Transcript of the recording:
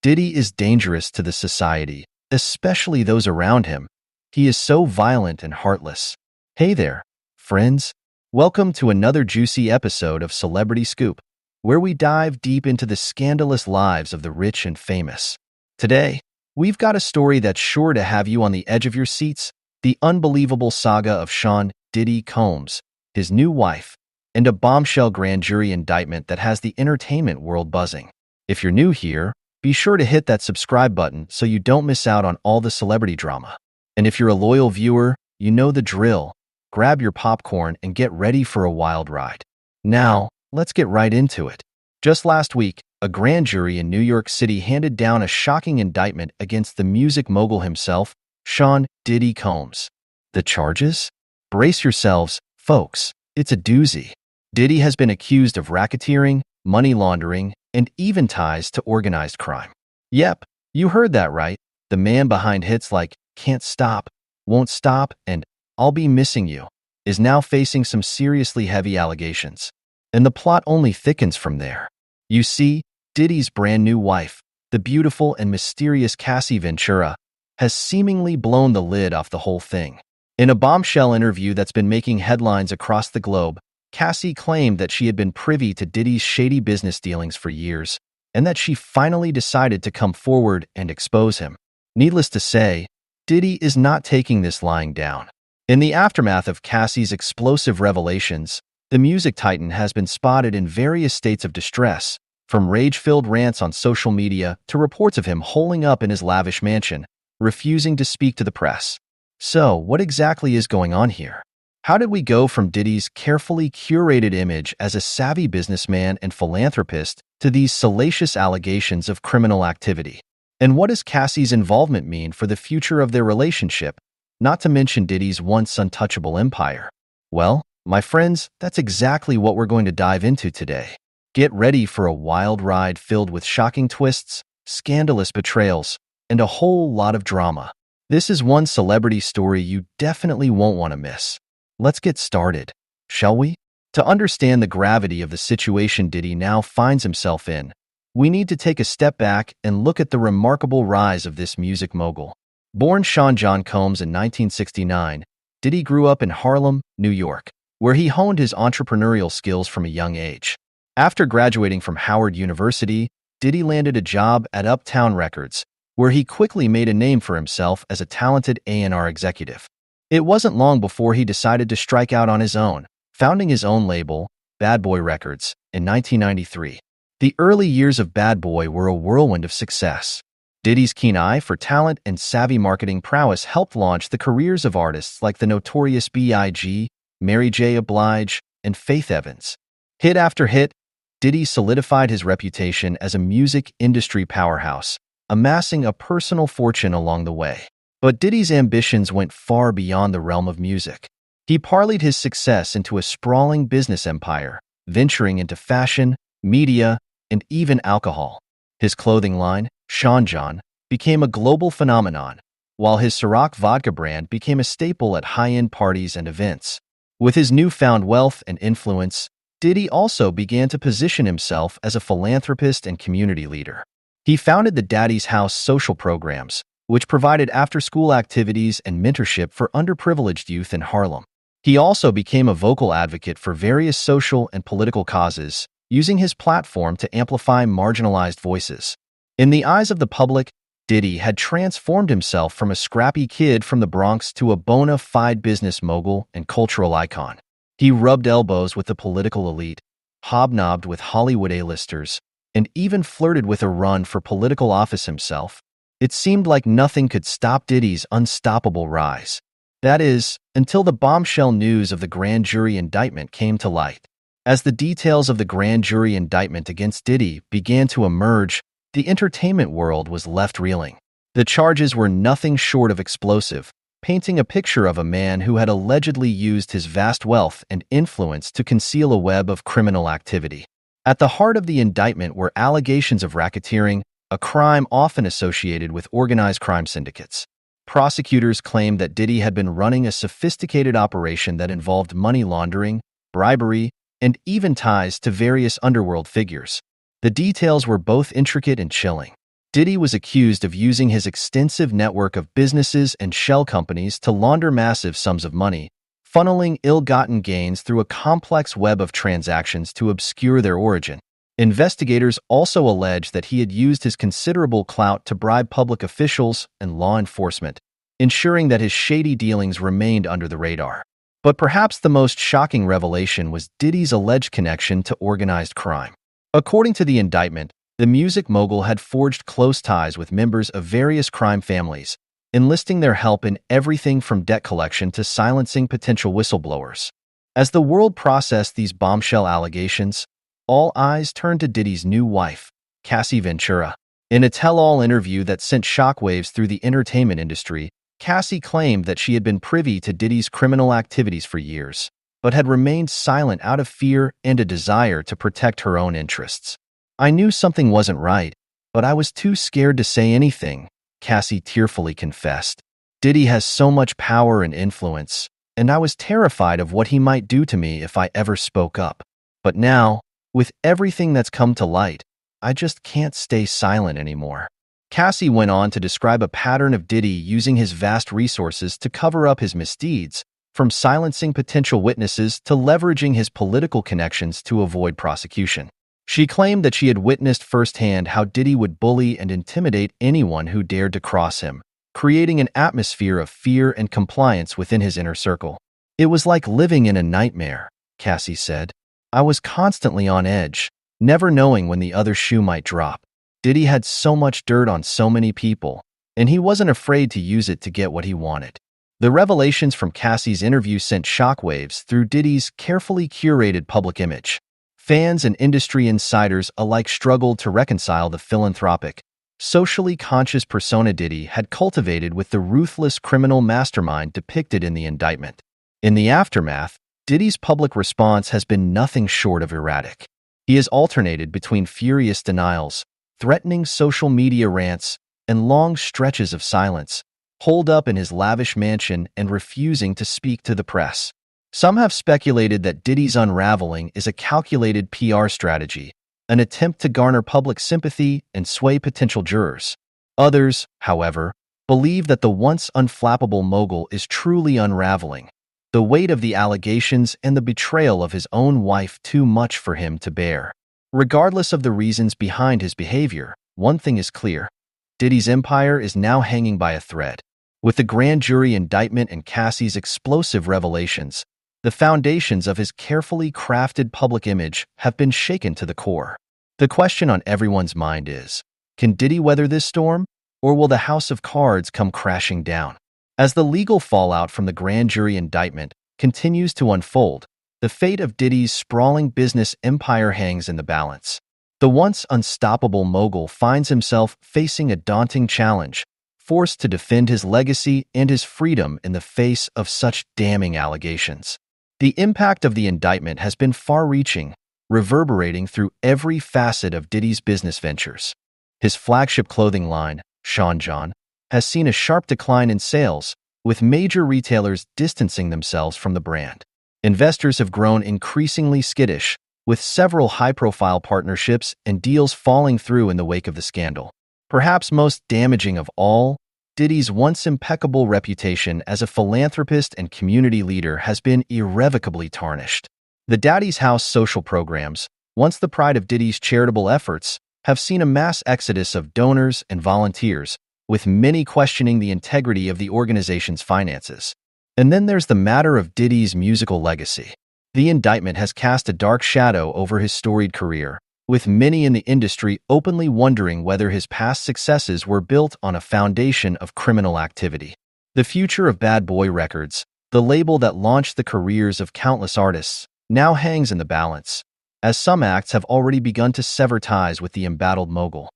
Diddy is dangerous to the society, especially those around him. He is so violent and heartless. Hey there, friends. Welcome to another juicy episode of Celebrity Scoop, where we dive deep into the scandalous lives of the rich and famous. Today, we've got a story that's sure to have you on the edge of your seats: the unbelievable saga of Sean Diddy Combs, his new wife, and a bombshell grand jury indictment that has the entertainment world buzzing. If you're new here, be sure to hit that subscribe button so you don't miss out on all the celebrity drama. And if you're a loyal viewer, you know the drill. Grab your popcorn and get ready for a wild ride. Now, let's get right into it. Just last week, a grand jury in New York City handed down a shocking indictment against the music mogul himself, Sean Diddy Combs. The charges? Brace yourselves, folks. It's a doozy. Diddy has been accused of racketeering, money laundering, and even ties to organized crime. Yep, you heard that right. The man behind hits like Can't Stop, Won't Stop, and I'll Be Missing You is now facing some seriously heavy allegations. And the plot only thickens from there. You see, Diddy's brand new wife, the beautiful and mysterious Cassie Ventura, has seemingly blown the lid off the whole thing. In a bombshell interview that's been making headlines across the globe, Cassie claimed that she had been privy to Diddy's shady business dealings for years, and that she finally decided to come forward and expose him. Needless to say, Diddy is not taking this lying down. In the aftermath of Cassie's explosive revelations, the music titan has been spotted in various states of distress, from rage-filled rants on social media to reports of him holing up in his lavish mansion, refusing to speak to the press. So, what exactly is going on here? How did we go from Diddy's carefully curated image as a savvy businessman and philanthropist to these salacious allegations of criminal activity? And what does Cassie's involvement mean for the future of their relationship, not to mention Diddy's once untouchable empire? Well, my friends, that's exactly what we're going to dive into today. Get ready for a wild ride filled with shocking twists, scandalous betrayals, and a whole lot of drama. This is one celebrity story you definitely won't want to miss. Let's get started, shall we? To understand the gravity of the situation Diddy now finds himself in, we need to take a step back and look at the remarkable rise of this music mogul. Born Sean John Combs in 1969, Diddy grew up in Harlem, New York, where he honed his entrepreneurial skills from a young age. After graduating from Howard University, Diddy landed a job at Uptown Records, where he quickly made a name for himself as a talented A&R executive. It wasn't long before he decided to strike out on his own, founding his own label, Bad Boy Records, in 1993. The early years of Bad Boy were a whirlwind of success. Diddy's keen eye for talent and savvy marketing prowess helped launch the careers of artists like the Notorious B.I.G., Mary J. Blige, and Faith Evans. Hit after hit, Diddy solidified his reputation as a music industry powerhouse, amassing a personal fortune along the way. But Diddy's ambitions went far beyond the realm of music. He parlayed his success into a sprawling business empire, venturing into fashion, media, and even alcohol. His clothing line, Sean John, became a global phenomenon, while his Ciroc vodka brand became a staple at high-end parties and events. With his newfound wealth and influence, Diddy also began to position himself as a philanthropist and community leader. He founded the Daddy's House social programs, which provided after-school activities and mentorship for underprivileged youth in Harlem. He also became a vocal advocate for various social and political causes, using his platform to amplify marginalized voices. In the eyes of the public, Diddy had transformed himself from a scrappy kid from the Bronx to a bona fide business mogul and cultural icon. He rubbed elbows with the political elite, hobnobbed with Hollywood A-listers, and even flirted with a run for political office himself. It seemed like nothing could stop Diddy's unstoppable rise. That is, until the bombshell news of the grand jury indictment came to light. As the details of the grand jury indictment against Diddy began to emerge, the entertainment world was left reeling. The charges were nothing short of explosive, painting a picture of a man who had allegedly used his vast wealth and influence to conceal a web of criminal activity. At the heart of the indictment were allegations of racketeering, a crime often associated with organized crime syndicates. Prosecutors claimed that Diddy had been running a sophisticated operation that involved money laundering, bribery, and even ties to various underworld figures. The details were both intricate and chilling. Diddy was accused of using his extensive network of businesses and shell companies to launder massive sums of money, funneling ill-gotten gains through a complex web of transactions to obscure their origin. Investigators also allege that he had used his considerable clout to bribe public officials and law enforcement, ensuring that his shady dealings remained under the radar. But perhaps the most shocking revelation was Diddy's alleged connection to organized crime. According to the indictment, the music mogul had forged close ties with members of various crime families, enlisting their help in everything from debt collection to silencing potential whistleblowers. As the world processed these bombshell allegations, all eyes turned to Diddy's new wife, Cassie Ventura. In a tell-all interview that sent shockwaves through the entertainment industry, Cassie claimed that she had been privy to Diddy's criminal activities for years, but had remained silent out of fear and a desire to protect her own interests. "I knew something wasn't right, but I was too scared to say anything," Cassie tearfully confessed. "Diddy has so much power and influence, and I was terrified of what he might do to me if I ever spoke up. But now, with everything that's come to light, I just can't stay silent anymore." Cassie went on to describe a pattern of Diddy using his vast resources to cover up his misdeeds, from silencing potential witnesses to leveraging his political connections to avoid prosecution. She claimed that she had witnessed firsthand how Diddy would bully and intimidate anyone who dared to cross him, creating an atmosphere of fear and compliance within his inner circle. "It was like living in a nightmare," Cassie said. "I was constantly on edge, never knowing when the other shoe might drop. Diddy had so much dirt on so many people, and he wasn't afraid to use it to get what he wanted." The revelations from Cassie's interview sent shockwaves through Diddy's carefully curated public image. Fans and industry insiders alike struggled to reconcile the philanthropic, socially conscious persona Diddy had cultivated with the ruthless criminal mastermind depicted in the indictment. In the aftermath, Diddy's public response has been nothing short of erratic. He has alternated between furious denials, threatening social media rants, and long stretches of silence, holed up in his lavish mansion and refusing to speak to the press. Some have speculated that Diddy's unraveling is a calculated PR strategy, an attempt to garner public sympathy and sway potential jurors. Others, however, believe that the once unflappable mogul is truly unraveling, the weight of the allegations and the betrayal of his own wife too much for him to bear. Regardless of the reasons behind his behavior, one thing is clear: Diddy's empire is now hanging by a thread. With the grand jury indictment and Cassie's explosive revelations, the foundations of his carefully crafted public image have been shaken to the core. The question on everyone's mind is, can Diddy weather this storm, or will the house of cards come crashing down? As the legal fallout from the grand jury indictment continues to unfold, the fate of Diddy's sprawling business empire hangs in the balance. The once unstoppable mogul finds himself facing a daunting challenge, forced to defend his legacy and his freedom in the face of such damning allegations. The impact of the indictment has been far-reaching, reverberating through every facet of Diddy's business ventures. His flagship clothing line, Sean John, has seen a sharp decline in sales, with major retailers distancing themselves from the brand. Investors have grown increasingly skittish, with several high-profile partnerships and deals falling through in the wake of the scandal. Perhaps most damaging of all, Diddy's once impeccable reputation as a philanthropist and community leader has been irrevocably tarnished. The Daddy's House social programs, once the pride of Diddy's charitable efforts, have seen a mass exodus of donors and volunteers, with many questioning the integrity of the organization's finances. And then there's the matter of Diddy's musical legacy. The indictment has cast a dark shadow over his storied career, with many in the industry openly wondering whether his past successes were built on a foundation of criminal activity. The future of Bad Boy Records, the label that launched the careers of countless artists, now hangs in the balance, as some acts have already begun to sever ties with the embattled mogul.